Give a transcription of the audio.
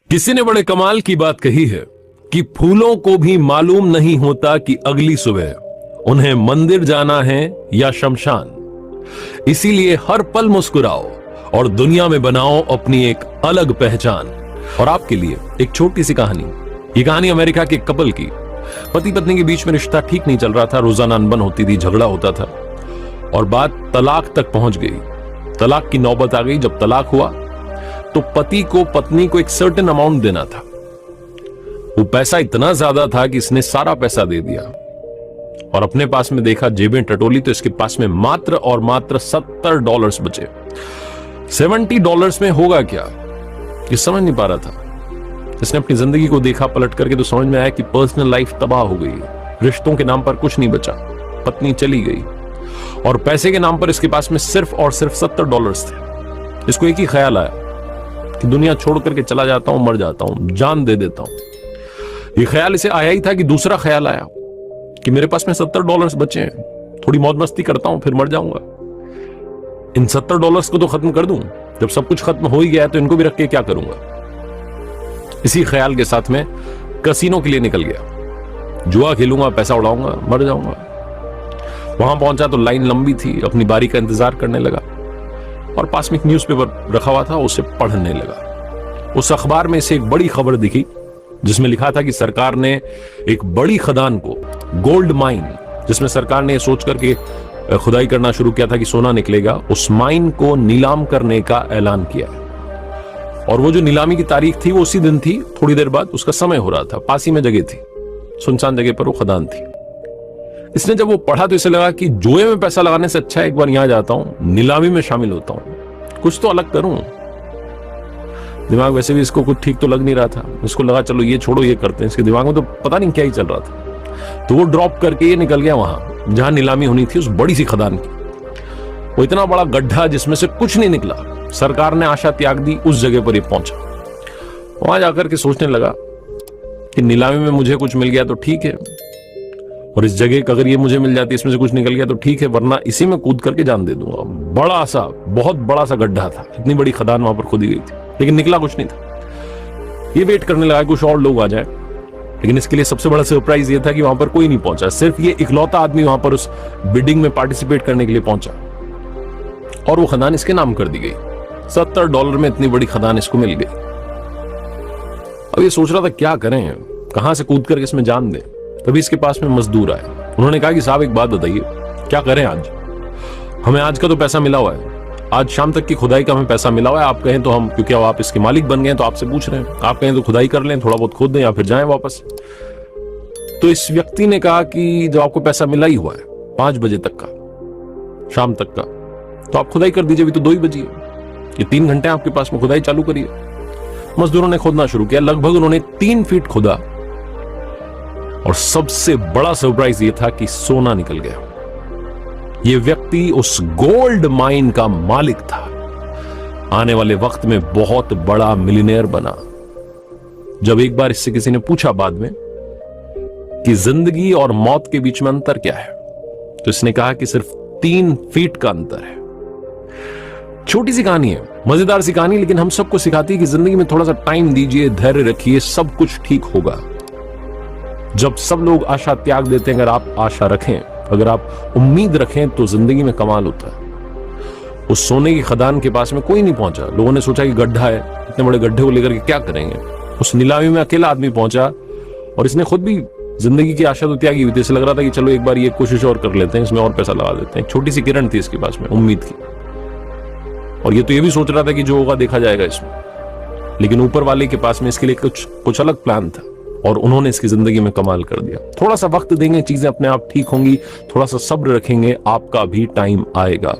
किसी ने बड़े कमाल की बात कही है कि फूलों को भी मालूम नहीं होता कि अगली सुबह उन्हें मंदिर जाना है या शमशान। इसीलिए हर पल मुस्कुराओ और दुनिया में बनाओ अपनी एक अलग पहचान। और आपके लिए एक छोटी सी कहानी। ये कहानी अमेरिका के कपल की। पति पत्नी के बीच में रिश्ता ठीक नहीं चल रहा था, रोजाना अनबन होती थी, झगड़ा होता था और बात तलाक तक पहुंच गई। तलाक की नौबत आ गई। जब तलाक हुआ तो पति को पत्नी को एक सर्टेन अमाउंट देना था। वो पैसा इतना ज्यादा था कि इसने सारा पैसा दे दिया और अपने पास में देखा, जेबें टटोली तो इसके पास में मात्र और मात्र $70 बचे। $70 में होगा क्या, ये समझ नहीं पा रहा था। इसने अपनी जिंदगी को देखा पलट करके तो समझ में आया कि पर्सनल लाइफ तबाह हो गई, रिश्तों के नाम पर कुछ नहीं बचा, पत्नी चली गई और पैसे के नाम पर इसके पास में सिर्फ और सिर्फ $70 थे। इसको एक ही ख्याल आया कि दुनिया छोड़ करके चला जाता हूं, मर जाता हूं, जान दे देता हूं। ये ख्याल इसे आया ही था कि दूसरा ख्याल आया कि मेरे पास में $70 बचे हैं, थोड़ी मौज मस्ती करता हूं, फिर मर जाऊंगा। इन $70 को तो खत्म कर दूं। जब सब कुछ खत्म हो ही गया तो इनको भी रख के क्या करूंगा। इसी ख्याल के साथ में कसीनो के लिए निकल गया। जुआ खेलूंगा, पैसा उड़ाऊंगा, मर जाऊंगा। वहां पहुंचा तो लाइन लंबी थी, अपनी बारी का इंतजार करने लगा और पास में एक न्यूज़पेपर रखा हुआ था, उसे पढ़ने लगा। उस अखबार में इसे एक बड़ी खबर दिखी जिसमें लिखा था कि सरकार ने एक बड़ी खदान को, गोल्ड माइन, जिसमें सरकार ने सोच करके खुदाई करना शुरू किया था कि सोना निकलेगा, उस माइन को नीलाम करने का ऐलान किया। और वो जो नीलामी की तारीख थी वो उसी दिन थी। थोड़ी देर बाद उसका समय हो रहा था। पास ही में जगह थी, सुनसान जगह पर वो खदान थी। इसने जब वो पढ़ा तो इसे लगा कि जुए में पैसा लगाने से अच्छा है एक बार यहां जाता हूं, नीलामी में शामिल होता हूं, कुछ तो अलग करूं। दिमाग वैसे भी इसको कुछ ठीक तो लग नहीं रहा था। इसको लगा चलो ये छोड़ो, ये करते हैं। इसके दिमाग में तो पता नहीं क्या ही चल रहा था। तो वो ड्रॉप करके ये निकल गया वहां जहां नीलामी होनी थी, उस बड़ी सी खदान की। वो इतना बड़ा गड्ढा जिसमें से कुछ नहीं निकला। सरकार ने आशा त्याग दी, उस जगह पर ये पहुंचा। वहां जाकर के सोचने लगा कि नीलामी में मुझे कुछ मिल गया तो ठीक है, और इस जगह का अगर ये मुझे मिल जाती, इसमें से कुछ निकल गया तो ठीक है, वरना इसी में कूद करके जान दे दूंगा। बड़ा सा, बहुत बड़ा सा गड्ढा था। इतनी बड़ी खदान वहां पर खोदी गई थी, लेकिन निकला कुछ नहीं था। ये वेट करने लगा कुछ और लोग आ जाए, लेकिन इसके लिए सबसे बड़ा सरप्राइज ये था कि वहां पर कोई नहीं पहुंचा। सिर्फ ये इकलौता आदमी वहां पर उस बिडिंग में पार्टिसिपेट करने के लिए पहुंचा और वो खदान इसके नाम कर दी गई। $70 में इतनी बड़ी खदान इसको मिल गई। अब ये सोच रहा था क्या करें, कहां से कूद करके इसमें जान दें। तभी इसके पास में मजदूर आए। उन्होंने कहा कि साहब एक बात बताइए, क्या करें आज, हमें आज का तो पैसा मिला हुआ है, आज शाम तक की खुदाई का हमें पैसा मिला हुआ है। आप कहें तो हम, क्योंकि अब आप इसके मालिक बन गए तो आपसे पूछ रहे हैं, आप कहें तो खुदाई कर लें, थोड़ा बहुत खोद दें या फिर जाएं वापस। तो इस व्यक्ति ने कहा कि जब आपको पैसा मिला ही हुआ है 5 बजे तक का, शाम तक का, तो आप खुदाई कर दीजिए। अभी तो 2 ही बजी है, ये 3 घंटे आपके पास में, खुदाई चालू करिए। मजदूरों ने खोदना शुरू किया। लगभग उन्होंने 3 फीट खोदा और सबसे बड़ा सरप्राइज ये था कि सोना निकल गया। ये व्यक्ति उस गोल्ड माइन का मालिक था। आने वाले वक्त में बहुत बड़ा मिलियनेयर बना। जब एक बार इससे किसी ने पूछा बाद में कि जिंदगी और मौत के बीच में अंतर क्या है, तो इसने कहा कि सिर्फ 3 फीट का अंतर है। छोटी सी कहानी है, मजेदार सी कहानी, लेकिन हम सबको सिखाती है कि जिंदगी में थोड़ा सा टाइम दीजिए, धैर्य रखिए, सब कुछ ठीक होगा। जब सब लोग आशा त्याग देते हैं, अगर आप आशा रखें, अगर आप उम्मीद रखें, तो जिंदगी में कमाल होता है। उस सोने की खदान के पास में कोई नहीं पहुंचा। लोगों ने सोचा कि गड्ढा है, इतने बड़े गड्ढे को लेकर के क्या करेंगे। उस नीलामी में अकेला आदमी पहुंचा और इसने खुद भी जिंदगी की आशा तो त्यागी हुई थी। इसे लग रहा था कि चलो एक बार ये कोशिश और कर लेते हैं, इसमें और पैसा लगा देते हैं। एक छोटी सी किरण थी इसके पास में उम्मीद की, और ये तो ये भी सोच रहा था कि जो होगा देखा जाएगा इसमें। लेकिन ऊपर वाले के पास में इसके लिए कुछ अलग प्लान था और उन्होंने इसकी जिंदगी में कमाल कर दिया। थोड़ा सा वक्त देंगे, चीजें अपने आप ठीक होंगी। थोड़ा सा सब्र रखेंगे, आपका भी टाइम आएगा।